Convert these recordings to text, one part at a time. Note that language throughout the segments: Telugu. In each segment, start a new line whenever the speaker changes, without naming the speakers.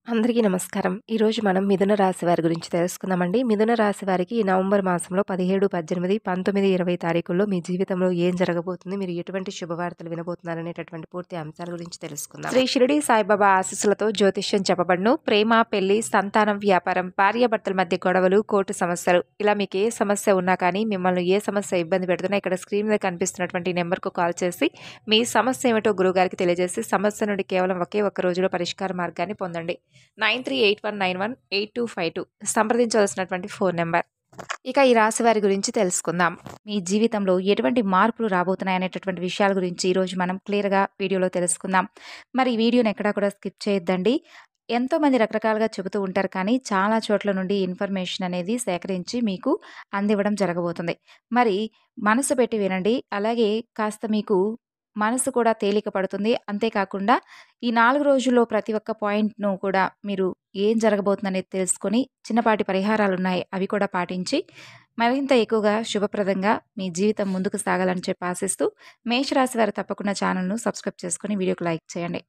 అందరికీ నమస్కారం. ఈరోజు మనం మిథున రాశి వారి గురించి తెలుసుకుందామండి. మిథున రాశి వారికి ఈ నవంబర్ మాసంలో 17, 18, 19, 20 తారీఖుల్లో మీ జీవితంలో ఏం జరగబోతుంది? మీరు ఎటువంటి శుభవార్తలు వినబోతున్నారనేటటువంటి పూర్తి అంశాల గురించి తెలుసుకుందాం. శ్రీ షిరిడి సాయిబాబా ఆశీస్సులతో జ్యోతిష్యం చెప్పబడును. ప్రేమ, పెళ్లి, సంతానం, వ్యాపారం, భార్యాభర్తల మధ్య గొడవలు, కోర్టు సమస్యలు ఇలా మీకు ఏ సమస్య ఉన్నా కానీ మిమ్మల్ని ఏ సమస్య ఇబ్బంది పెడుతున్నా ఇక్కడ స్క్రీన్ మీద కనిపిస్తున్నటువంటి నెంబర్కు కాల్ చేసి మీ సమస్య ఏమిటో గురువుగారికి తెలియజేసి సమస్య నుండి కేవలం ఒకే ఒక్క రోజులో పరిష్కార మార్గాన్ని పొందండి. 9381918252 సంప్రదించవలసినటువంటి ఫోన్ నెంబర్. ఇక ఈ రాశి వారి గురించి తెలుసుకుందాం. మీ జీవితంలో ఎటువంటి మార్పులు రాబోతున్నాయనేటటువంటి విషయాల గురించి ఈరోజు మనం క్లియర్గా వీడియోలో తెలుసుకుందాం. మరి ఈ వీడియోని ఎక్కడా కూడా స్కిప్ చేయొద్దండి. ఎంతోమంది రకరకాలుగా చెబుతూ ఉంటారు, కానీ చాలా చోట్ల నుండి ఇన్ఫర్మేషన్ అనేది సేకరించి మీకు అందివ్వడం జరగబోతుంది. మరి మనసు పెట్టి వినండి. అలాగే కాస్త మీకు మనసు కూడా తేలిక పడుతుంది. అంతేకాకుండా ఈ 4 రోజుల్లో ప్రతి ఒక్క పాయింట్‌ను కూడా మీరు ఏం జరగబోతుందనేది తెలుసుకొని చిన్నపాటి పరిహారాలున్నాయి. అవి కూడా పాటించి మరింత ఎక్కువగా శుభప్రదంగా మీ జీవితం ముందుకు సాగాలని చెప్పి ఆశిస్తూ మేషరాశి వారు తప్పకుండా ఛానల్‌ను సబ్స్క్రైబ్ చేసుకొని వీడియోకి లైక్ చేయండి.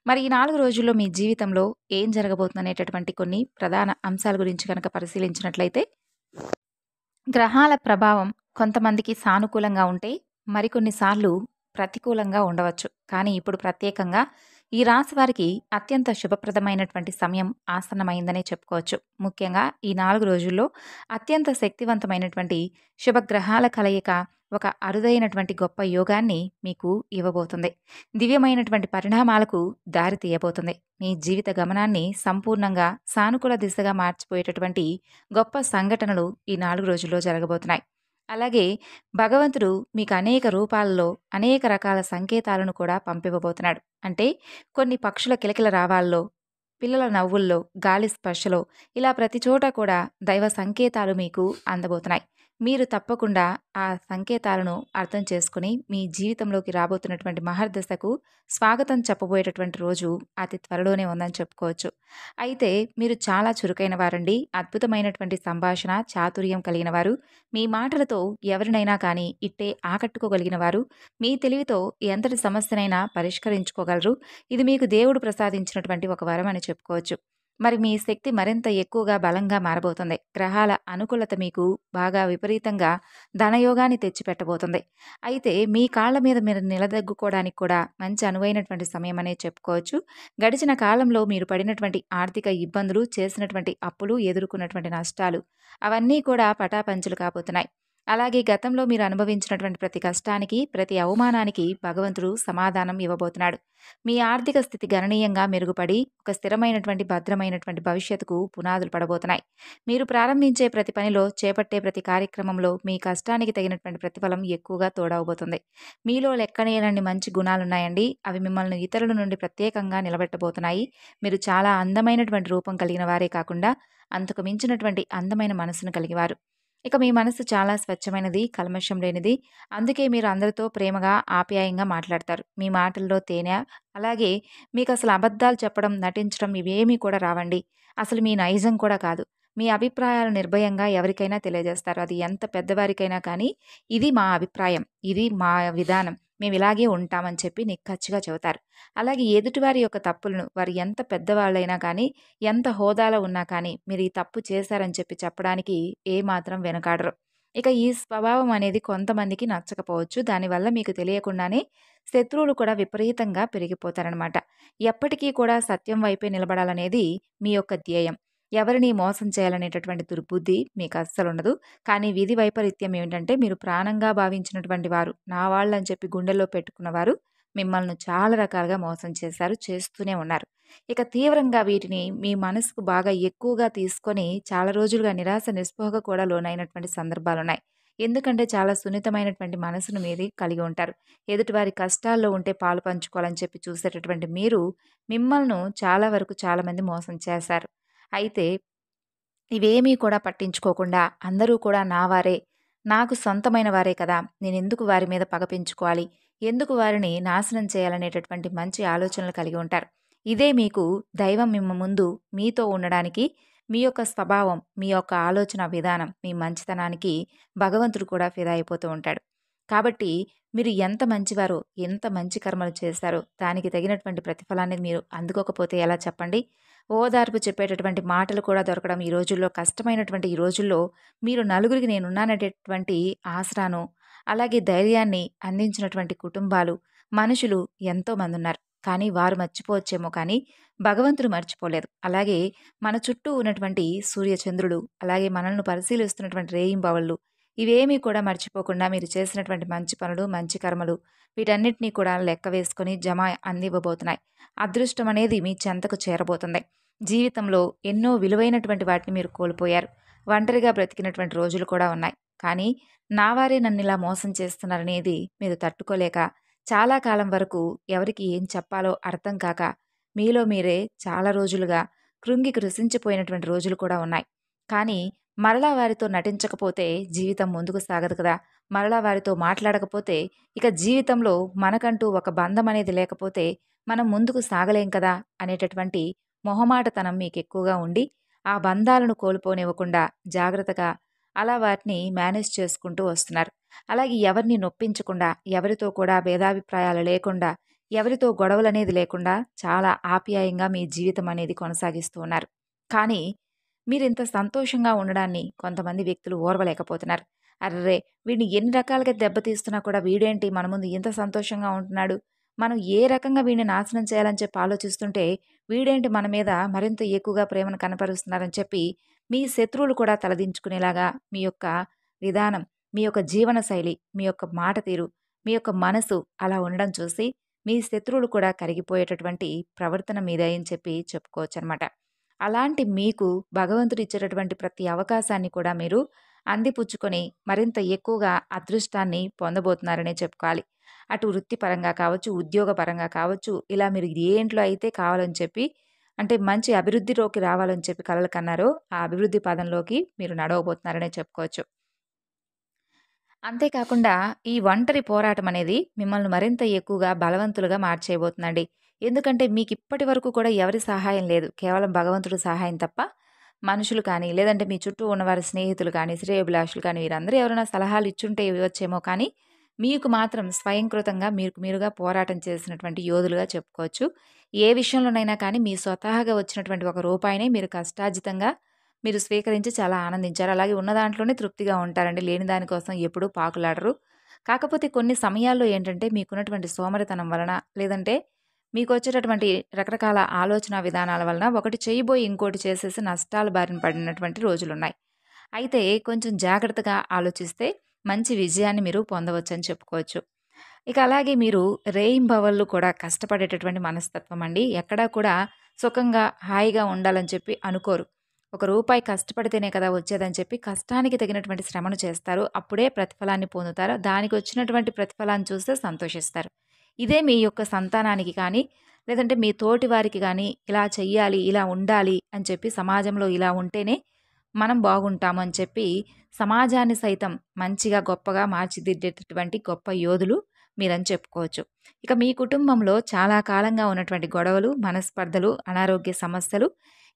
మరి ఈ 4 రోజుల్లో మీ జీవితంలో ఏం జరగబోతుందనేటటువంటి కొన్ని ప్రధాన అంశాల గురించి కనుక పరిశీలించినట్లయితే, గ్రహాల ప్రభావం కొంతమందికి సానుకూలంగా ఉంటే మరికొన్ని సార్లు ప్రతికూలంగా ఉండవచ్చు. కానీ ఇప్పుడు ప్రత్యేకంగా ఈ రాశి వారికి అత్యంత శుభప్రదమైనటువంటి సమయం ఆసన్నమైందనే చెప్పుకోవచ్చు. ముఖ్యంగా ఈ 4 రోజుల్లో అత్యంత శక్తివంతమైనటువంటి శుభగ్రహాల కలయిక ఒక అరుదైనటువంటి గొప్ప యోగాన్ని మీకు ఇవ్వబోతుంది. దివ్యమైనటువంటి పరిణామాలకు దారి తీయబోతుంది. మీ జీవిత గమనాన్ని సంపూర్ణంగా సానుకూల దిశగా మార్చిపోయేటటువంటి గొప్ప సంఘటనలు ఈ 4 రోజుల్లో జరగబోతున్నాయి. అలాగే భగవంతుడు మీకు అనేక రూపాలలో అనేక రకాల సంకేతాలను కూడా పంపివ్వబోతున్నాడు. అంటే కొన్ని పక్షుల కిలకిల రావాల్లో, పిల్లల నవ్వుల్లో, గాలి స్పర్శలో ఇలా ప్రతి చోట కూడా దైవ సంకేతాలు మీకు అందబోతున్నాయి. మీరు తప్పకుండా ఆ సంకేతాలను అర్థం చేసుకుని మీ జీవితంలోకి రాబోతున్నటువంటి మహర్దశకు స్వాగతం చెప్పబోయేటటువంటి రోజు అతి త్వరలోనే ఉందని చెప్పుకోవచ్చు. అయితే మీరు చాలా చురుకైన వారండి. అద్భుతమైనటువంటి సంభాషణ చాతుర్యం కలిగిన వారు. మీ మాటలతో ఎవరినైనా కానీ ఇట్టే ఆకట్టుకోగలిగిన వారు. మీ తెలివితో ఎంతటి సమస్యనైనా పరిష్కరించుకోగలరు. ఇది మీకు దేవుడు ప్రసాదించినటువంటి ఒక వరం అని చెప్పుకోవచ్చు. మరి మీ శక్తి మరింత ఎక్కువగా బలంగా మారబోతుంది. గ్రహాల అనుకూలత మీకు బాగా విపరీతంగా ధనయోగాన్ని తెచ్చిపెట్టబోతుంది. అయితే మీ కాళ్ళ మీద మీరు నిలదొక్కుకోవడానికి కూడా మంచి అనువైనటువంటి సమయం అనే చెప్పుకోవచ్చు. గడిచిన కాలంలో మీరు పడినటువంటి ఆర్థిక ఇబ్బందులు, చేసినటువంటి అప్పులు, ఎదుర్కొన్నటువంటి నష్టాలు అవన్నీ కూడా పటాపంచలు కాబోతున్నాయి. అలాగే గతంలో మీరు అనుభవించినటువంటి ప్రతి కష్టానికి, ప్రతి అవమానానికి భగవంతుడు సమాధానం ఇవ్వబోతున్నాడు. మీ ఆర్థిక స్థితి గణనీయంగా మెరుగుపడి ఒక స్థిరమైనటువంటి భద్రమైనటువంటి భవిష్యత్తుకు పునాదులు పడబోతున్నాయి. మీరు ప్రారంభించే ప్రతి పనిలో, చేపట్టే ప్రతి కార్యక్రమంలో మీ కష్టానికి తగినటువంటి ప్రతిఫలం ఎక్కువగా తోడవబోతుంది. మీలో లెక్కలేనన్ని మంచి గుణాలున్నాయండి. అవి మిమ్మల్ని ఇతరుల నుండి ప్రత్యేకంగా నిలబెట్టబోతున్నాయి. మీరు చాలా అందమైనటువంటి రూపం కలిగిన వారే కాకుండా అంతకు మించినటువంటి అందమైన మనసును కలిగివారు. ఇక మీ మనసు చాలా స్వచ్ఛమైనది, కల్మషం లేనిది. అందుకే మీరు అందరితో ప్రేమగా, ఆప్యాయంగా మాట్లాడతారు. మీ మాటల్లో తేనె, అలాగే మీకు అసలు అబద్ధాలు చెప్పడం, నటించడం ఇవేమీ కూడా రావండి. అసలు మీ నైజం కూడా కాదు. మీ అభిప్రాయాలు నిర్భయంగా ఎవరికైనా తెలియజేస్తారు. అది ఎంత పెద్దవారికైనా కానీ ఇది మా అభిప్రాయం, ఇది మా విధానం, మేము ఇలాగే ఉంటామని చెప్పి నిక్కచ్చిగా చెబుతారు. అలాగే ఎదుటివారి యొక్క తప్పులను వారు ఎంత పెద్దవాళ్ళైనా కానీ, ఎంత హోదాలో ఉన్నా కానీ మీరు ఈ తప్పు చేశారని చెప్పి చెప్పడానికి ఏమాత్రం వెనకాడరు. ఇక ఈ స్వభావం అనేది కొంతమందికి నచ్చకపోవచ్చు. దానివల్ల మీకు తెలియకుండానే శత్రువులు కూడా విపరీతంగా పెరిగిపోతారనమాట. ఎప్పటికీ కూడా సత్యం వైపే నిలబడాలనేది మీ యొక్క ధ్యేయం. ఎవరిని మోసం చేయాలనేటటువంటి దుర్బుద్ధి మీకు అస్సలు ఉండదు. కానీ విధి వైపరీత్యం ఏమిటంటే, మీరు ప్రాణంగా భావించినటువంటి వారు, నా వాళ్ళని చెప్పి గుండెల్లో పెట్టుకున్నవారు మిమ్మల్ని చాలా రకాలుగా మోసం చేశారు, చేస్తూనే ఉన్నారు. ఇక తీవ్రంగా వీటిని మీ మనసుకు బాగా ఎక్కువగా తీసుకొని చాలా రోజులుగా నిరాశ, నిస్పృహకు కూడా లోనైనటువంటి సందర్భాలున్నాయి. ఎందుకంటే చాలా సున్నితమైనటువంటి మనసును మీది కలిగి ఉంటారు. ఎదుటివారి కష్టాల్లో ఉంటే పాలు పంచుకోవాలని చెప్పి చూసేటటువంటి మీరు, మిమ్మల్ని చాలా వరకు చాలామంది మోసం చేశారు. అయితే ఇవేమీ కూడా పట్టించుకోకుండా అందరూ కూడా నా వారే, నాకు సొంతమైన వారే కదా, నేనెందుకు వారి మీద పగ పెంచుకోవాలి, ఎందుకు వారిని నాశనం చేయాలనేటటువంటి మంచి ఆలోచనలు కలిగి ఉంటారు. ఇదే మీకు దైవం ముందు మీతో ఉండడానికి, మీ యొక్క స్వభావం, మీ యొక్క ఆలోచన విధానం, మీ మంచితనానికి భగవంతుడు కూడా ఫిదా అయిపోతూ ఉంటాడు. కాబట్టి మీరు ఎంత మంచివారో, ఎంత మంచి కర్మలు చేశారో దానికి తగినటువంటి ప్రతిఫలాన్ని మీరు అందుకోకపోతే ఎలా చెప్పండి? ఓదార్పు చెప్పేటటువంటి మాటలు కూడా దొరకడం ఈ రోజుల్లో కష్టమైనటువంటి ఈ రోజుల్లో మీరు నలుగురికి నేనున్నాననేటటువంటి ఆసరాను, అలాగే ధైర్యాన్ని అందించినటువంటి కుటుంబాలు, మనుషులు ఎంతోమంది ఉన్నారు. కానీ వారు మర్చిపోవచ్చేమో కానీ భగవంతుడు మర్చిపోలేదు. అలాగే మన చుట్టూ ఉన్నటువంటి సూర్యచంద్రుడు, అలాగే మనల్ని పరిశీలిస్తున్నటువంటి రేయింబవళ్ళు ఇవేమీ కూడా మర్చిపోకుండా మీరు చేసినటువంటి మంచి పనులు, మంచి కర్మలు వీటన్నిటిని కూడా లెక్క వేసుకొని జమ అందివ్వబోతున్నాయి. అదృష్టం అనేది మీ చెంతకు చేరబోతుంది. జీవితంలో ఎన్నో విలువైనటువంటి వాటిని మీరు కోల్పోయారు. ఒంటరిగా బ్రతికినటువంటి రోజులు కూడా ఉన్నాయి. కానీ నా వారే నన్నిలా మోసం చేస్తున్నారనేది మీరు తట్టుకోలేక చాలా కాలం వరకు ఎవరికి ఏం చెప్పాలో అర్థం కాక మీలో మీరే చాలా రోజులుగా కృంగి కృశించిపోయినటువంటి రోజులు కూడా ఉన్నాయి. కానీ మరలా వారితో నటించకపోతే జీవితం ముందుకు సాగదు కదా! మరలా వారితో మాట్లాడకపోతే ఇక జీవితంలో మనకంటూ ఒక బంధం అనేది లేకపోతే మనం ముందుకు సాగలేం కదా! అనేటటువంటి మొహమాటతనం మీకెక్కువగా ఉండి, ఆ బంధాలను కోల్పోనివ్వకుండా జాగ్రత్తగా అలా వాటిని మేనేజ్ చేసుకుంటూ వస్తున్నారు. అలాగే ఎవరిని నొప్పించకుండా, ఎవరితో కూడా భేదాభిప్రాయాలు లేకుండా, ఎవరితో గొడవలనేది లేకుండా చాలా ఆప్యాయంగా మీ జీవితం అనేది కొనసాగిస్తూ ఉన్నారు. కానీ మీరింత సంతోషంగా ఉండడాన్ని కొంతమంది వ్యక్తులు ఓర్వలేకపోతున్నారు. అర్రె! వీడిని ఎన్ని రకాలుగా దెబ్బతీస్తున్నా కూడా వీడేంటి మన ముందు ఇంత సంతోషంగా ఉంటున్నాడు. మనం ఏ రకంగా వీడిని నాశనం చేయాలని చెప్పి ఆలోచిస్తుంటే, వీడేంటి మన మీద మరింత ఎక్కువగా ప్రేమను కనపరుస్తున్నారని చెప్పి, మీ శత్రువులు కూడా తలదించుకునేలాగా మీ యొక్క విధానం, మీ యొక్క జీవన శైలి, మీ యొక్క మాట తీరు, మీ యొక్క మనసు అలా ఉండడం చూసి, మీ శత్రువులు కూడా కరిగిపోయేటటువంటి ప్రవర్తన మీదే అని చెప్పి చెప్పుకోవచ్చనమాట. అలాంటి మీకు భగవంతుడిచ్చేటటువంటి ప్రతి అవకాశాన్ని కూడా మీరు అందిపుచ్చుకొని మరింత ఎక్కువగా అదృష్టాన్ని పొందబోతున్నారనే చెప్పుకోవాలి. అటు వృత్తిపరంగా కావచ్చు, ఉద్యోగపరంగా కావచ్చు, ఇలా మీరు దేంట్లో అయితే కావాలని చెప్పి అంటే మంచి అభివృద్ధిలోకి రావాలని చెప్పి కలలు కన్నారో, ఆ అభివృద్ధి పదంలోకి మీరు నడవబోతున్నారనే చెప్పుకోవచ్చు. అంతేకాకుండా ఈ ఒంటరి పోరాటం అనేది మిమ్మల్ని మరింత ఎక్కువగా బలవంతులుగా మార్చేయబోతుందండి. ఎందుకంటే మీకిప్పటి వరకు కూడా ఎవరి సహాయం లేదు. కేవలం భగవంతుడి సహాయం తప్ప మనుషులు కానీ, లేదంటే మీ చుట్టూ ఉన్నవారి స్నేహితులు కానీ, శ్రేయోభిలాషులు కానీ వీరందరూ ఎవరైనా సలహాలు ఇచ్చుంటే ఇవ్వచ్చేమో కానీ, మీకు మాత్రం స్వయంకృతంగా మీకు మీరుగా పోరాటం చేసినటువంటి యోధులుగా చెప్పుకోవచ్చు. ఏ విషయంలోనైనా కానీ మీ స్వతహాగా వచ్చినటువంటి ఒక రూపాయిని మీరు కష్టార్జితంగా మీరు స్వీకరించి చాలా ఆనందించారు. అలాగే ఉన్న దాంట్లోనే తృప్తిగా ఉంటారండి. లేని దాని కోసం ఎప్పుడూ పాకులాడరు. కాకపోతే కొన్ని సమయాల్లో ఏంటంటే మీకున్నటువంటి సోమరితనం వలన, లేదంటే మీకొచ్చేటటువంటి రకరకాల ఆలోచనా విధానాల వలన ఒకటి చేయబోయి ఇంకోటి చేసేసి నష్టాల బారిన పడినటువంటి రోజులున్నాయి. అయితే కొంచెం జాగ్రత్తగా ఆలోచిస్తే మంచి విజయాన్ని మీరు పొందవచ్చని చెప్పుకోవచ్చు. ఇక అలాగే మీరు రేయింబవళ్ళు కూడా కష్టపడేటటువంటి మనస్తత్వం అండి. ఎక్కడా కూడా సుఖంగా, హాయిగా ఉండాలని చెప్పి అనుకోరు. ఒక రూపాయి కష్టపడితేనే కదా వచ్చేదని చెప్పి కష్టానికి తగినటువంటి శ్రమను చేస్తారు. అప్పుడే ప్రతిఫలాన్ని పొందుతారు. దానికి వచ్చినటువంటి ప్రతిఫలాన్ని చూస్తే సంతోషిస్తారు. ఇదే మీ యొక్క సంతానానికి కానీ, లేదంటే మీ తోటి వారికి కానీ ఇలా చెయ్యాలి, ఇలా ఉండాలి అని చెప్పి సమాజంలో ఇలా ఉంటేనే మనం బాగుంటాము అని చెప్పి సమాజాన్ని సైతం మంచిగా, గొప్పగా మార్చిదిద్దేటటువంటి గొప్ప యోధులు మీరని చెప్పుకోవచ్చు. ఇక మీ కుటుంబంలో చాలా కాలంగా ఉన్నటువంటి గొడవలు, మనస్పర్ధలు, అనారోగ్య సమస్యలు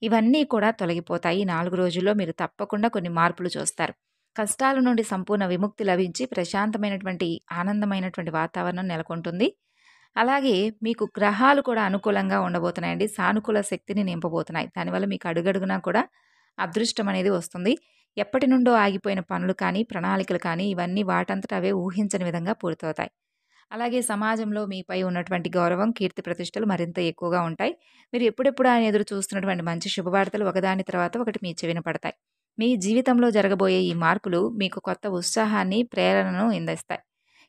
ఇవన్నీ కూడా తొలగిపోతాయి. ఈ 4 రోజుల్లో మీరు తప్పకుండా కొన్ని మార్పులు చూస్తారు. కష్టాల నుండి సంపూర్ణ విముక్తి లభించి ప్రశాంతమైనటువంటి, ఆనందమైనటువంటి వాతావరణం నెలకొంటుంది. అలాగే మీకు గ్రహాలు కూడా అనుకూలంగా ఉండబోతున్నాయండి. సానుకూల శక్తిని నింపబోతున్నాయి. దానివల్ల మీకు అడుగడుగునా కూడా అదృష్టం అనేది వస్తుంది. ఎప్పటి నుండో ఆగిపోయిన పనులు కానీ, ప్రణాళికలు కానీ ఇవన్నీ వాటంతట అవే ఊహించని విధంగా పూర్తవుతాయి. అలాగే సమాజంలో మీపై ఉన్నటువంటి గౌరవం, కీర్తి ప్రతిష్టలు మరింత ఎక్కువగా ఉంటాయి. మీరు ఎప్పుడెప్పుడా అని ఎదురు చూస్తున్నటువంటి మంచి శుభవార్తలు ఒకదాని తర్వాత ఒకటి మీ చెవిన పడతాయి. మీ జీవితంలో జరగబోయే ఈ మార్పులు మీకు కొత్త ఉత్సాహాన్ని, ప్రేరణను అందిస్తాయి.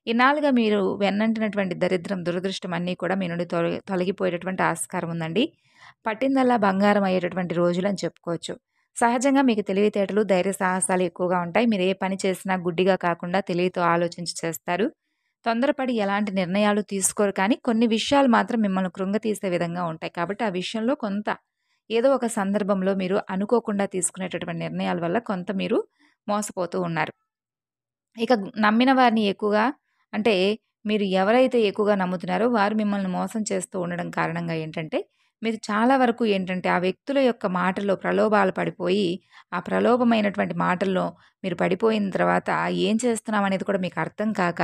ఇన్నాళ్లుగా మీరు వెన్నంటినటువంటి దరిద్రం, దురదృష్టం అన్నీ కూడా మీ నుండి తొలగిపోయేటటువంటి ఆస్కారం ఉందండి. పట్టిందల్లా బంగారం అయ్యేటటువంటి రోజులని చెప్పుకోవచ్చు. సహజంగా మీకు తెలివితేటలు, ధైర్య సాహసాలు ఎక్కువగా ఉంటాయి. మీరు ఏ పని చేసినా గుడ్డిగా కాకుండా తెలివితో ఆలోచించి చేస్తారు. తొందరపడి ఎలాంటి నిర్ణయాలు తీసుకోరు కానీ కొన్ని విషయాలు మాత్రం మిమ్మల్ని కృంగతీసే విధంగా ఉంటాయి. కాబట్టి ఆ విషయంలో కొంత ఏదో ఒక సందర్భంలో మీరు అనుకోకుండా తీసుకునేటటువంటి నిర్ణయాల వల్ల కొంత మీరు మోసపోతూ ఉన్నారు. ఇక నమ్మిన వారిని ఎక్కువగా అంటే మీరు ఎవరైతే ఎక్కువగా నమ్ముతున్నారో వారు మిమ్మల్ని మోసం చేస్తూ ఉండడం కారణంగా ఏంటంటే, మీరు చాలా వరకు ఏంటంటే ఆ వ్యక్తుల యొక్క మాటల్లో ప్రలోభాలు పడిపోయి, ఆ ప్రలోభమైనటువంటి మాటల్లో మీరు పడిపోయిన తర్వాత ఏం చేస్తున్నాం అనేది కూడా మీకు అర్థం కాక,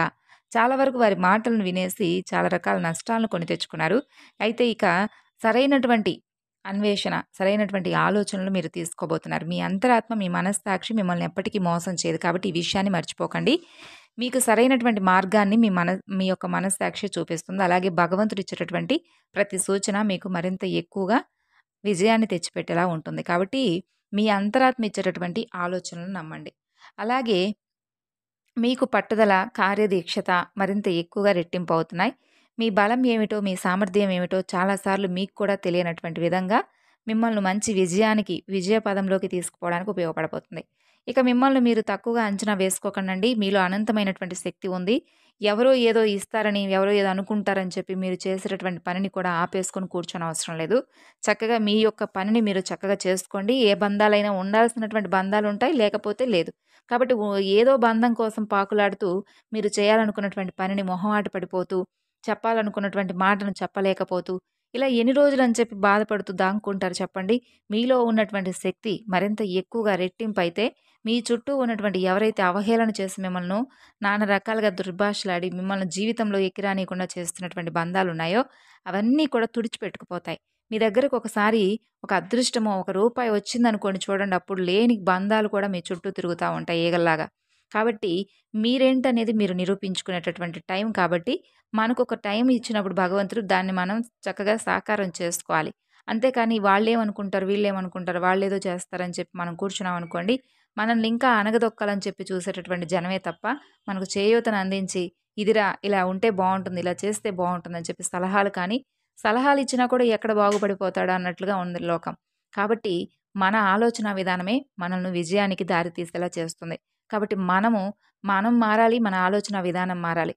చాలా వరకు వారి మాటలను వినేసి చాలా రకాల నష్టాలను కొని తెచ్చుకున్నారు. అయితే ఇక సరైనటువంటి అన్వేషణ, సరైనటువంటి ఆలోచనలు మీరు తీసుకోబోతున్నారు. మీ అంతరాత్మ, మీ మనస్సాక్షి మిమ్మల్ని ఎప్పటికీ మోసం చేయదు. కాబట్టి ఈ విషయాన్ని మర్చిపోకండి. మీకు సరైనటువంటి మార్గాన్ని మీ యొక్క మనస్సాక్షి చూపిస్తుంది. అలాగే భగవంతుడు ఇచ్చేటటువంటి ప్రతి సూచన మీకు మరింత ఎక్కువగా విజయాన్ని తెచ్చిపెట్టేలా ఉంటుంది. కాబట్టి మీ అంతరాత్మ ఇచ్చేటటువంటి ఆలోచనలను నమ్మండి. అలాగే మీకు పట్టుదల, కార్యదీక్షత మరింత ఎక్కువగా రెట్టింపు అవుతున్నాయి. మీ బలం ఏమిటో, మీ సామర్థ్యం ఏమిటో చాలా సార్లు మీకు కూడా తెలియనటువంటి విధంగా మిమ్మల్ని మంచి విజయానికి, విజయ పదంలోకి తీసుకుపోవడానికి ఉపయోగపడబోతుంది. ఇక మిమ్మల్ని మీరు తక్కువగా అంచనా వేసుకోకండండి. మీలో అనంతమైనటువంటి శక్తి ఉంది. ఎవరో ఏదో ఇస్తారని, ఎవరో ఏదో అనుకుంటారని చెప్పి మీరు చేసేటటువంటి పనిని కూడా ఆపేసుకొని కూర్చోనవసరం లేదు. చక్కగా మీ యొక్క పనిని మీరు చక్కగా చేసుకోండి. ఏ బంధాలైనా ఉండాల్సినటువంటి బంధాలుంటాయి, లేకపోతే లేదు. కాబట్టి ఏదో బంధం కోసం పాకులాడుతూ మీరు చేయాలనుకున్నటువంటి పనిని మొహమాట పడిపోతూ, చెప్పాలనుకున్నటువంటి మాటను చెప్పలేకపోతూ, ఇలా ఎన్ని రోజులని చెప్పి బాధపడుతూ దాక్కుంటారు చెప్పండి? మీలో ఉన్నటువంటి శక్తి మరింత ఎక్కువగా రెట్టింపైతే, మీ చుట్టూ ఉన్నటువంటి ఎవరైతే అవహేళన చేసి మిమ్మల్ని నానా రకాలుగా దుర్భాషలాడి, మిమ్మల్ని జీవితంలో ఎక్కిరానీయకుండా చేస్తున్నటువంటి బంధాలున్నాయో, అవన్నీ కూడా తుడిచిపెట్టుకుపోతాయి. మీ దగ్గరకు ఒకసారి ఒక అదృష్టమో, ఒక రూపాయి వచ్చిందనుకోండి చూడండి, అప్పుడు లేని బంధాలు కూడా మీ చుట్టూ తిరుగుతా ఉంటాయి ఈగల్లాగా. కాబట్టి మీరేంటనేది మీరు నిరూపించుకునేటటువంటి టైం కాబట్టి, మనకొక టైం ఇచ్చినప్పుడు భగవంతుడు దాన్ని మనం చక్కగా సాకారం చేసుకోవాలి. అంతేకాని వాళ్ళేమనుకుంటారు, వీళ్ళేమనుకుంటారు, వాళ్ళేదో చేస్తారని చెప్పి మనం కూర్చున్నామనుకోండి, మనల్ని ఇంకా అణగదొక్కాలని చెప్పి చూసేటటువంటి జనమే తప్ప, మనకు చేయూతను అందించి, ఇదిరా ఇలా ఉంటే బావుంటుంది, ఇలా చేస్తే బావుంటుందని చెప్పి సలహాలు కానీ, సలహాలిచ్చినా కూడా ఎక్కడ బాగుపడిపోతాడా అన్నట్లుగా ఉంది లోకం. కాబట్టి మన ఆలోచనా విధానమే మనల్ని విజయానికి దారి తీసేలా చేస్తుంది. కాబట్టి మనం మారాలి. మన ఆలోచనా విధానం మారాలి.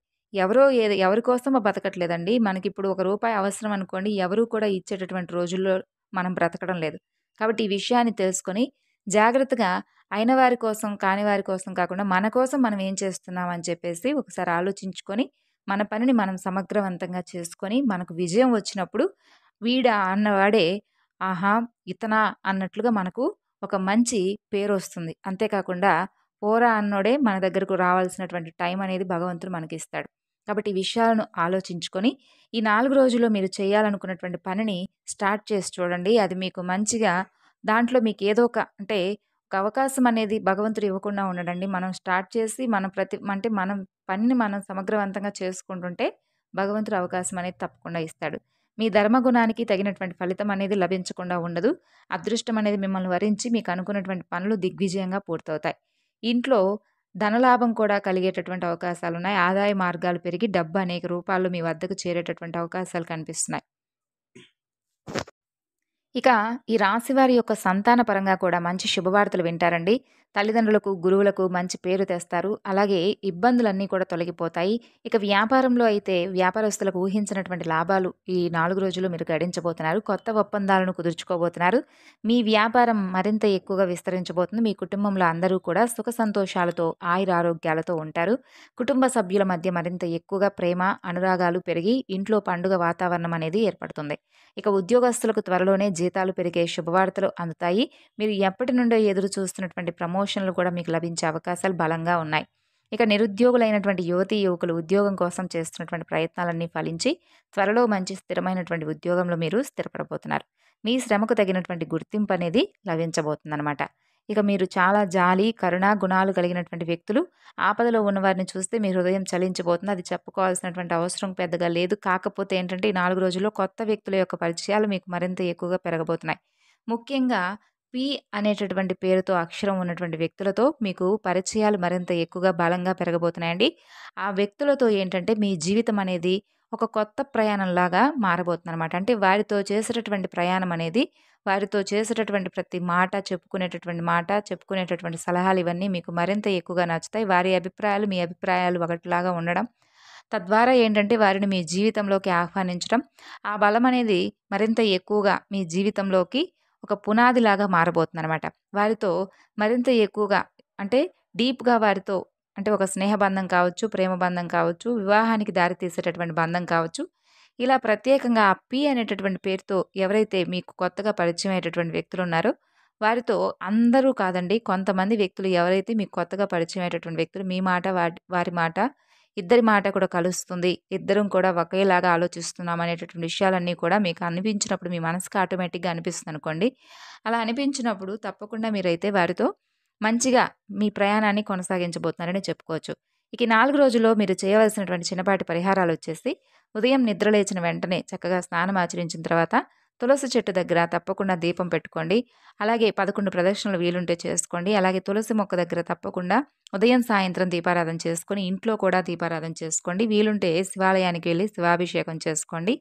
ఎవరి కోసమో బతకట్లేదండి. మనకిప్పుడు ఒక రూపాయి అవసరం అనుకోండి, ఎవరు కూడా ఇచ్చేటటువంటి రోజుల్లో మనం బ్రతకడం లేదు. కాబట్టి ఈ విషయాన్ని తెలుసుకొని జాగ్రత్తగా అయిన వారి కోసం, కాని వారి కోసం కాకుండా మన కోసం మనం ఏం చేస్తున్నాం అని చెప్పేసి ఒకసారి ఆలోచించుకొని, మన పనిని మనం సమగ్రవంతంగా చేసుకొని, మనకు విజయం వచ్చినప్పుడు వీడా అన్నవాడే ఆహా! ఇతనా అన్నట్లుగా మనకు ఒక మంచి పేరొస్తుంది. అంతేకాకుండా పోరా అన్నోడే మన దగ్గరకు రావాల్సినటువంటి టైం అనేది భగవంతుడు మనకిస్తాడు. కాబట్టి ఈ విషయాలను ఆలోచించుకొని, ఈ 4 రోజుల్లో మీరు చేయాలనుకున్నటువంటి పనిని స్టార్ట్ చేసి చూడండి. అది మీకు మంచిగా దాంట్లో మీకేదో అంటే ఒక అవకాశం అనేది భగవంతుడు ఇవ్వకుండా ఉండడండి. మనం స్టార్ట్ చేసి మన పనిని మనం సమగ్రవంతంగా చేసుకుంటుంటే భగవంతుడు అవకాశం అనేది తప్పకుండా ఇస్తాడు. మీ ధర్మగుణానికి తగినటువంటి ఫలితం అనేది లభించకుండా ఉండదు. అదృష్టం అనేది మిమ్మల్ని వరించి మీకు అనుకున్నటువంటి పనులు దిగ్విజయంగా పూర్తవుతాయి. ఇంట్లో ధనలాభం కూడా కలిగేటటువంటి అవకాశాలున్నాయి. ఆదాయ మార్గాలు పెరిగి డబ్బు అనేక రూపాల్లో మీ వద్దకు చేరేటటువంటి అవకాశాలు కనిపిస్తున్నాయి. ఇక ఈ రాశివారి యొక్క సంతాన పరంగా కూడా మంచి శుభవార్తలు వింటారండి. తల్లిదండ్రులకు, గురువులకు మంచి పేరు తెస్తారు. అలాగే ఇబ్బందులన్నీ కూడా తొలగిపోతాయి. ఇక వ్యాపారంలో అయితే వ్యాపారస్తులకు ఊహించినటువంటి లాభాలు ఈ 4 రోజులు మీరు గడించబోతున్నారు. కొత్త ఒప్పందాలను కుదుర్చుకోబోతున్నారు. మీ వ్యాపారం మరింత ఎక్కువగా విస్తరించబోతుంది. మీ కుటుంబంలో అందరూ కూడా సుఖ సంతోషాలతో, ఆయురారోగ్యాలతో ఉంటారు. కుటుంబ సభ్యుల మధ్య మరింత ఎక్కువగా ప్రేమ, అనురాగాలు పెరిగి ఇంట్లో పండుగ వాతావరణం అనేది ఏర్పడుతుంది. ఇక ఉద్యోగస్తులకు త్వరలోనే జీతాలు పెరిగే శుభవార్తలు అందుతాయి. మీరు ఎప్పటి నుండో ఎదురు చూస్తున్నటువంటి ప్రమోషన్లు కూడా మీకు లభించే అవకాశాలు బలంగా ఉన్నాయి. ఇక నిరుద్యోగులైనటువంటి యువతీ యువకులు ఉద్యోగం కోసం చేస్తున్నటువంటి ప్రయత్నాలన్నీ ఫలించి త్వరలో మంచి స్థిరమైనటువంటి ఉద్యోగంలో మీరు స్థిరపడబోతున్నారు. మీ శ్రమకు తగినటువంటి గుర్తింపు అనేది లభించబోతుందన్నమాట. ఇక మీరు చాలా జాలి, కరుణ గుణాలు కలిగినటువంటి వ్యక్తులు. ఆపదలో ఉన్నవారిని చూస్తే మీ హృదయం చలించబోతుంది. అది చెప్పుకోవాల్సినటువంటి అవసరం పెద్దగా లేదు. కాకపోతే ఏంటంటే ఈ 4 రోజుల్లో కొత్త వ్యక్తుల యొక్క పరిచయాలు మీకు మరింత ఎక్కువగా పెరగబోతున్నాయి. ముఖ్యంగా పి అనేటటువంటి పేరుతో అక్షరం ఉన్నటువంటి వ్యక్తులతో మీకు పరిచయాలు మరింత ఎక్కువగా బలంగా పెరగబోతున్నాయండి. ఆ వ్యక్తులతో ఏంటంటే మీ జీవితం అనేది ఒక కొత్త ప్రయాణంలాగా మారబోతుందనమాట. అంటే వారితో చేసేటటువంటి ప్రయాణం అనేది, వారితో చేసేటటువంటి ప్రతి మాట, చెప్పుకునేటటువంటి సలహాలు ఇవన్నీ మీకు మరింత ఎక్కువగా నచ్చుతాయి. వారి అభిప్రాయాలు, మీ అభిప్రాయాలు ఒకటిలాగా ఉండడం. తద్వారా ఏంటంటే వారిని మీ జీవితంలోకి ఆహ్వానించడం. ఆ బలం అనేది మరింత ఎక్కువగా మీ జీవితంలోకి ఒక పునాదిలాగా మారబోతుందనమాట. వారితో మరింత ఎక్కువగా అంటే డీప్‌గా వారితో అంటే ఒక స్నేహ బంధం కావచ్చు, ప్రేమ బంధం కావచ్చు, వివాహానికి దారి తీసేటటువంటి బంధం కావచ్చు. ఇలా ప్రత్యేకంగా ఆ పి అనేటటువంటి పేరుతో ఎవరైతే మీకు కొత్తగా పరిచయం అయ్యేటటువంటి వ్యక్తులున్నారో, వారితో అందరూ కాదండి కొంతమంది వ్యక్తులు ఎవరైతే మీకు కొత్తగా పరిచయం అయ్యేటటువంటి వ్యక్తులు మీ మాట వారి మాట ఇద్దరి మాట కూడా కలుస్తుంది. ఇద్దరం కూడా ఒకేలాగా ఆలోచిస్తున్నాం అనేటటువంటి విషయాలన్నీ కూడా మీకు అనిపించినప్పుడు మీ మనసుకి ఆటోమేటిక్‌గా అనిపిస్తుందనుకోండి. అలా అనిపించినప్పుడు తప్పకుండా మీరైతే వారితో మంచిగా మీ ప్రయాణాన్ని కొనసాగించబోతున్నారని చెప్పుకోవచ్చు. ఇక ఈ 4 రోజుల్లో మీరు చేయవలసినటువంటి చిన్నపాటి పరిహారాలొచ్చేసి ఉదయం నిద్ర లేచిన వెంటనే చక్కగా స్నానం ఆచరించిన తర్వాత తులసి చెట్టు దగ్గర తప్పకుండా దీపం పెట్టుకోండి. అలాగే 11 ప్రదక్షిణలు వీలుంటే చేసుకోండి. అలాగే తులసి మొక్క దగ్గర తప్పకుండా ఉదయం, సాయంత్రం దీపారాధన చేసుకొని ఇంట్లో కూడా దీపారాధన చేసుకోండి. వీలుంటే శివాలయానికి వెళ్లి శివాభిషేకం చేసుకోండి.